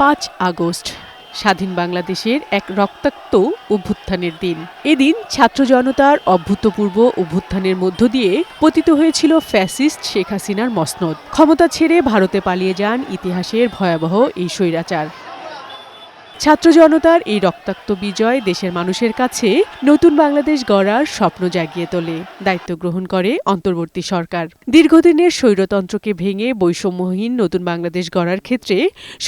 ৫ August স্বাধীন বাংলাদেশের এক রক্তাক্ত অভ্যুত্থানের দিন। এদিন ছাত্র জনতার অভূতপূর্ব অভ্যুত্থানের মধ্য দিয়ে পতিত হয়েছিল ফ্যাসিস্ট শেখ হাসিনার মসনদ। ক্ষমতা ছেড়ে ভারতে পালিয়ে যান ইতিহাসের ভয়াবহ এই স্বৈরাচার। ছাত্র জনতার এই রক্তাক্ত বিজয় দেশের মানুষের কাছে নতুন বাংলাদেশ গড়ার স্বপ্ন জাগিয়ে তোলে। দায়িত্ব গ্রহণ করে অন্তর্বর্তী সরকার। দীর্ঘদিনের স্বৈরতন্ত্রকে ভেঙে বৈষম্যহীন নতুন বাংলাদেশ গড়ার ক্ষেত্রে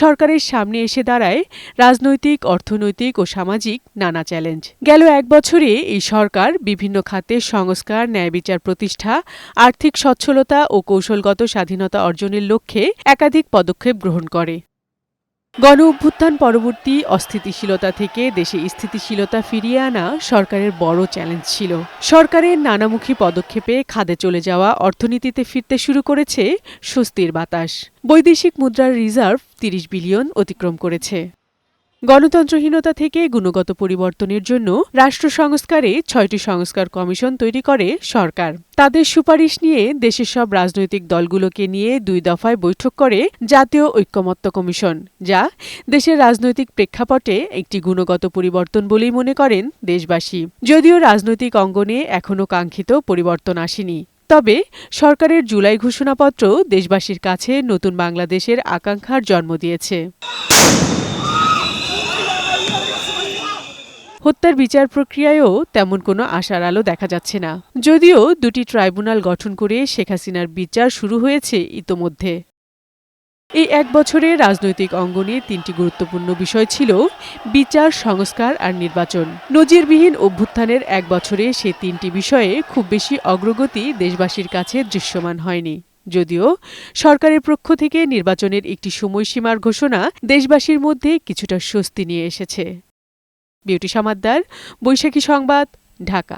সরকারের সামনে এসে দাঁড়ায় রাজনৈতিক, অর্থনৈতিক ও সামাজিক নানা চ্যালেঞ্জ। গেল এক বছরে এই সরকার বিভিন্ন খাতে সংস্কার, ন্যায় বিচার প্রতিষ্ঠা, আর্থিক সচ্ছলতা ও কৌশলগত স্বাধীনতা অর্জনের লক্ষ্যে একাধিক পদক্ষেপ গ্রহণ করে। গণ অভ্যুত্থান পরবর্তী অস্থিতিশীলতা থেকে দেশে স্থিতিশীলতা ফিরিয়ে আনা সরকারের বড় চ্যালেঞ্জ ছিল। সরকারের নানামুখী পদক্ষেপে খাদে চলে যাওয়া অর্থনীতিতে ফিরতে শুরু করেছে স্বস্তির বাতাস। বৈদেশিক মুদ্রার রিজার্ভ ৩০ বিলিয়ন অতিক্রম করেছে। গণতন্ত্রহীনতা থেকে গুণগত পরিবর্তনের জন্য রাষ্ট্র সংস্কারে ৬টি সংস্কার কমিশন তৈরি করে সরকার। তাদের সুপারিশ নিয়ে দেশের সব রাজনৈতিক দলগুলোকে নিয়ে ২ দফায় বৈঠক করে জাতীয় ঐকমত্য কমিশন, যা দেশের রাজনৈতিক প্রেক্ষাপটে একটি গুণগত পরিবর্তন বলেই মনে করেন দেশবাসী। যদিও রাজনৈতিক অঙ্গনে এখনও কাঙ্ক্ষিত পরিবর্তন আসেনি, তবে সরকারের জুলাই ঘোষণাপত্র দেশবাসীর কাছে নতুন বাংলাদেশের আকাঙ্ক্ষার জন্ম দিয়েছে। হত্যার বিচার প্রক্রিয়ায়ও তেমন কোনো আশার আলো দেখা যাচ্ছে না, যদিও ২টি ট্রাইব্যুনাল গঠন করে শেখ হাসিনার বিচার শুরু হয়েছে ইতোমধ্যে। এই এক বছরে রাজনৈতিক অঙ্গনে ৩টি গুরুত্বপূর্ণ বিষয় ছিল বিচার, সংস্কার আর নির্বাচন। নজিরবিহীন অভ্যুত্থানের এক বছরে সে ৩টি বিষয়ে খুব বেশি অগ্রগতি দেশবাসীর কাছে দৃশ্যমান হয়নি। যদিও সরকারের পক্ষ থেকে নির্বাচনের একটি সময়সীমার ঘোষণা দেশবাসীর মধ্যে কিছুটা স্বস্তি নিয়ে এসেছে। বিউটি সমাদ্দার, বৈশাখী সংবাদ, ঢাকা।